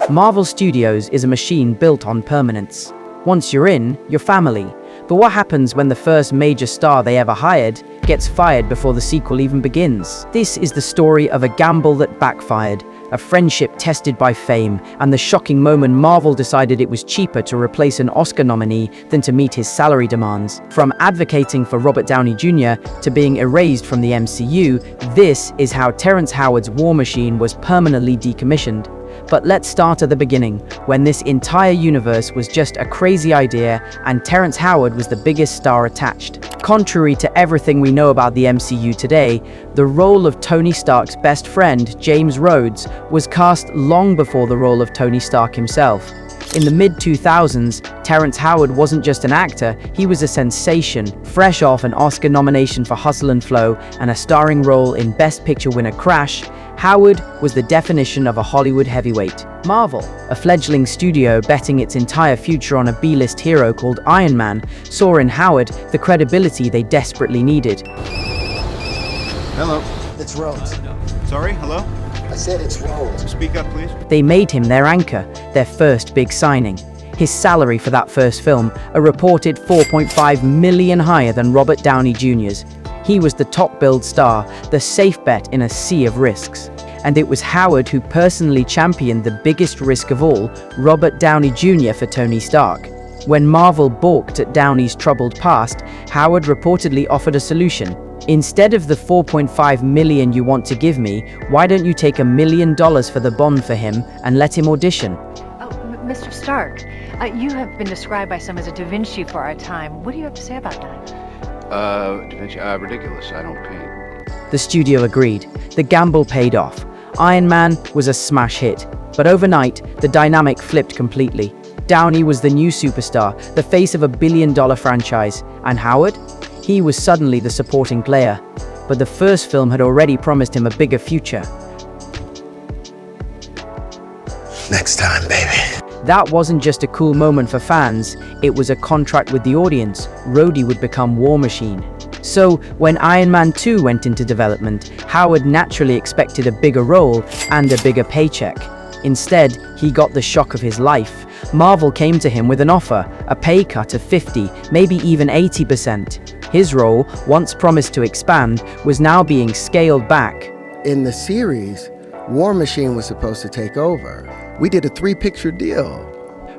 Marvel Studios is a machine built on permanence. Once you're in, you're family. But what happens when the first major star they ever hired gets fired before the sequel even begins? This is the story of a gamble that backfired, a friendship tested by fame, and the shocking moment Marvel decided it was cheaper to replace an Oscar nominee than to meet his salary demands. From advocating for Robert Downey Jr. to being erased from the MCU, this is how Terrence Howard's War Machine was permanently decommissioned. But let's start at the beginning, when this entire universe was just a crazy idea and Terrence Howard was the biggest star attached. Contrary to everything we know about the MCU today, the role of Tony Stark's best friend, James Rhodes, was cast long before the role of Tony Stark himself. In the mid-2000s, Terrence Howard wasn't just an actor, he was a sensation. Fresh off an Oscar nomination for Hustle and Flow and a starring role in Best Picture winner Crash, Howard was the definition of a Hollywood heavyweight. Marvel, a fledgling studio betting its entire future on a B-list hero called Iron Man, saw in Howard the credibility they desperately needed. Hello. It's Rhodes. Sorry, hello? I said it's Rhodes. Speak up, please. They made him their anchor, their first big signing. His salary for that first film, a reported $4.5 million higher than Robert Downey Jr.'s. He was the top-billed star, the safe bet in a sea of risks. And it was Howard who personally championed the biggest risk of all, Robert Downey Jr. for Tony Stark. When Marvel balked at Downey's troubled past, Howard reportedly offered a solution. Instead of the $4.5 million you want to give me, why don't you take $1 million for the bond for him and let him audition? Oh, Mr. Stark, you have been described by some as a Da Vinci for our time. What do you have to say about that? Da Vinci, ridiculous. I don't paint. The studio agreed. The gamble paid off. Iron Man was a smash hit. But overnight, the dynamic flipped completely. Downey was the new superstar, the face of a billion-dollar franchise. And Howard? He was suddenly the supporting player. But the first film had already promised him a bigger future. Next time, baby. That wasn't just a cool moment for fans, it was a contract with the audience. Rhodey would become War Machine. So, when Iron Man 2 went into development, Howard naturally expected a bigger role and a bigger paycheck. Instead, he got the shock of his life. Marvel came to him with an offer, a pay cut of 50, maybe even 80%. His role, once promised to expand, was now being scaled back. In the series, War Machine was supposed to take over. We did a 3-picture deal.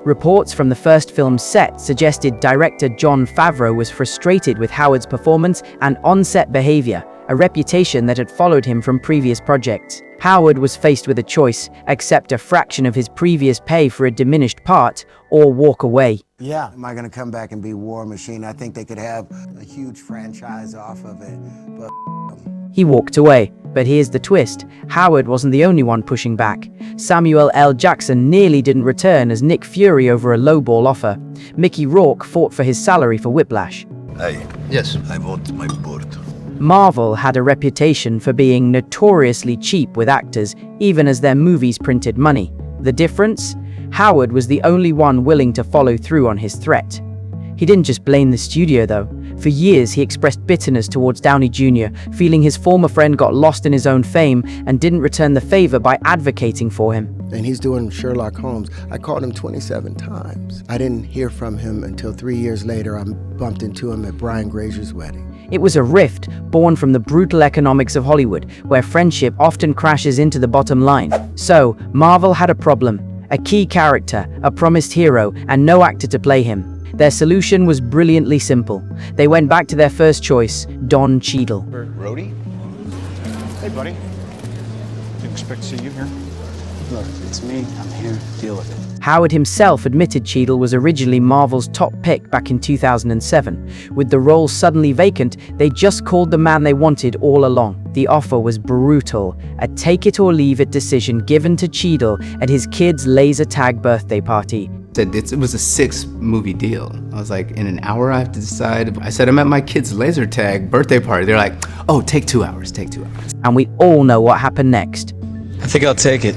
Reports from the first film's set suggested director Jon Favreau was frustrated with Howard's performance and on-set behavior, a reputation that had followed him from previous projects. Howard was faced with a choice: accept a fraction of his previous pay for a diminished part, or walk away. Yeah. Am I gonna come back and be War Machine? I think they could have a huge franchise off of it, but He walked away. But here's the twist: Howard wasn't the only one pushing back. Samuel L. Jackson nearly didn't return as Nick Fury over a lowball offer. Mickey Rourke fought for his salary for Whiplash. Hey, Yes. I want my board. Marvel had a reputation for being notoriously cheap with actors, even as their movies printed money. The difference? Howard was the only one willing to follow through on his threat. He didn't just blame the studio, though. For years, he expressed bitterness towards Downey Jr., feeling his former friend got lost in his own fame and didn't return the favor by advocating for him. and he's doing Sherlock Holmes. I called him 27 times. I didn't hear from him until 3 years later. I bumped into him at Brian Grazer's wedding. It was a rift born from the brutal economics of Hollywood, where friendship often crashes into the bottom line. So, Marvel had a problem. A key character, a promised hero, and no actor to play him. Their solution was brilliantly simple. They went back to their first choice, Don Cheadle. Rhodey? Hey, buddy. Didn't expect to see you here. Look, it's me. I'm here. Deal with it. Howard himself admitted Cheadle was originally Marvel's top pick back in 2007. With the role suddenly vacant, they just called the man they wanted all along. The offer was brutal, a take-it-or-leave-it decision given to Cheadle at his kid's laser tag birthday party. It was a 6-movie deal. I was like, in an hour I have to decide. I said, I'm at my kid's laser tag birthday party. They're like, oh, take 2 hours, take 2 hours. And we all know what happened next. I think I'll take it.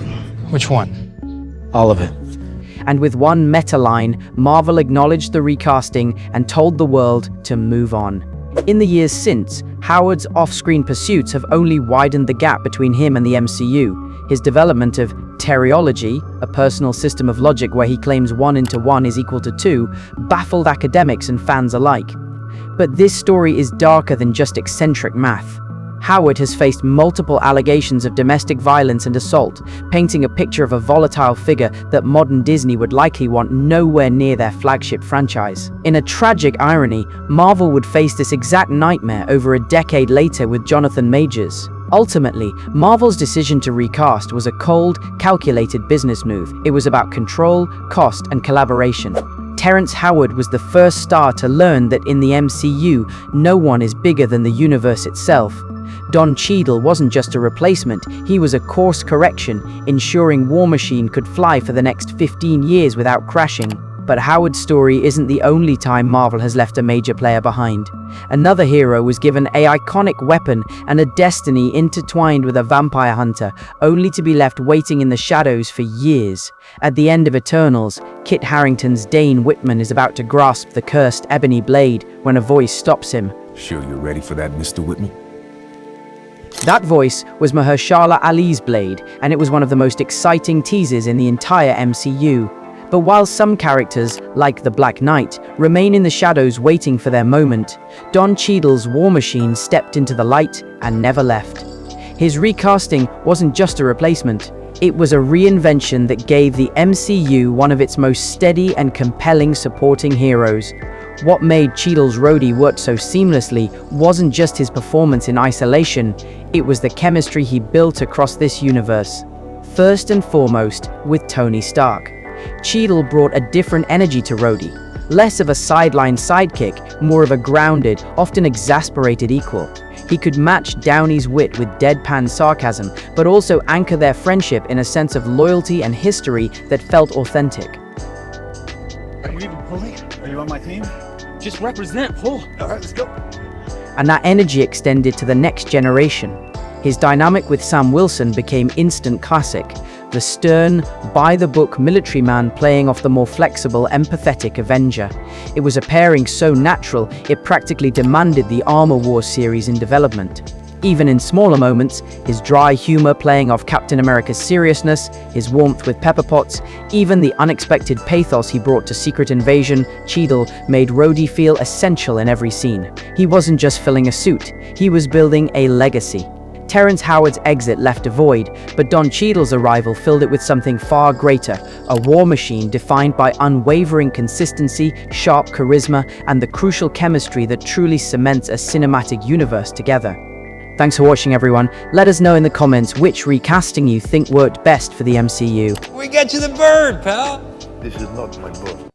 Which one? All of it. And with one meta line, Marvel acknowledged the recasting and told the world to move on. In the years since, Howard's off-screen pursuits have only widened the gap between him and the MCU. His development of terryology, a personal system of logic where he claims 1 into 1 is equal to 2, baffled academics and fans alike. But this story is darker than just eccentric math. Howard has faced multiple allegations of domestic violence and assault, painting a picture of a volatile figure that modern Disney would likely want nowhere near their flagship franchise. In a tragic irony, Marvel would face this exact nightmare over a decade later with Jonathan Majors. Ultimately, Marvel's decision to recast was a cold, calculated business move. It was about control, cost, and collaboration. Terrence Howard was the first star to learn that in the MCU, no one is bigger than the universe itself. Don Cheadle wasn't just a replacement, he was a course correction, ensuring War Machine could fly for the next 15 years without crashing. But Howard's story isn't the only time Marvel has left a major player behind. Another hero was given an iconic weapon and a destiny intertwined with a vampire hunter, only to be left waiting in the shadows for years. At the end of Eternals, Kit Harington's Dane Whitman is about to grasp the cursed ebony blade when a voice stops him. Sure you're ready for that, Mr. Whitman? That voice was Mahershala Ali's blade, and it was one of the most exciting teasers in the entire MCU. But while some characters, like the Black Knight, remain in the shadows waiting for their moment, Don Cheadle's War Machine stepped into the light and never left. His recasting wasn't just a replacement, it was a reinvention that gave the MCU one of its most steady and compelling supporting heroes. What made Cheadle's Rhodey work so seamlessly wasn't just his performance in isolation, it was the chemistry he built across this universe. First and foremost, with Tony Stark. Cheadle brought a different energy to Rhodey, less of a sideline sidekick, more of a grounded, often exasperated equal. He could match Downey's wit with deadpan sarcasm, but also anchor their friendship in a sense of loyalty and history that felt authentic. Are you even pulling? Are you on my team? Just represent, pull. All right, let's go. And that energy extended to the next generation. His dynamic with Sam Wilson became instant classic, the stern, by-the-book military man playing off the more flexible, empathetic Avenger. It was a pairing so natural, it practically demanded the Armor Wars series in development. Even in smaller moments, his dry humor playing off Captain America's seriousness, his warmth with Pepper Potts, even the unexpected pathos he brought to Secret Invasion, Cheadle made Rhodey feel essential in every scene. He wasn't just filling a suit, he was building a legacy. Terrence Howard's exit left a void, but Don Cheadle's arrival filled it with something far greater, a war machine defined by unwavering consistency, sharp charisma, and the crucial chemistry that truly cements a cinematic universe together. Thanks for watching, everyone. Let us know in the comments which recasting you think worked best for the MCU. We got you the bird, pal. This is not my boat.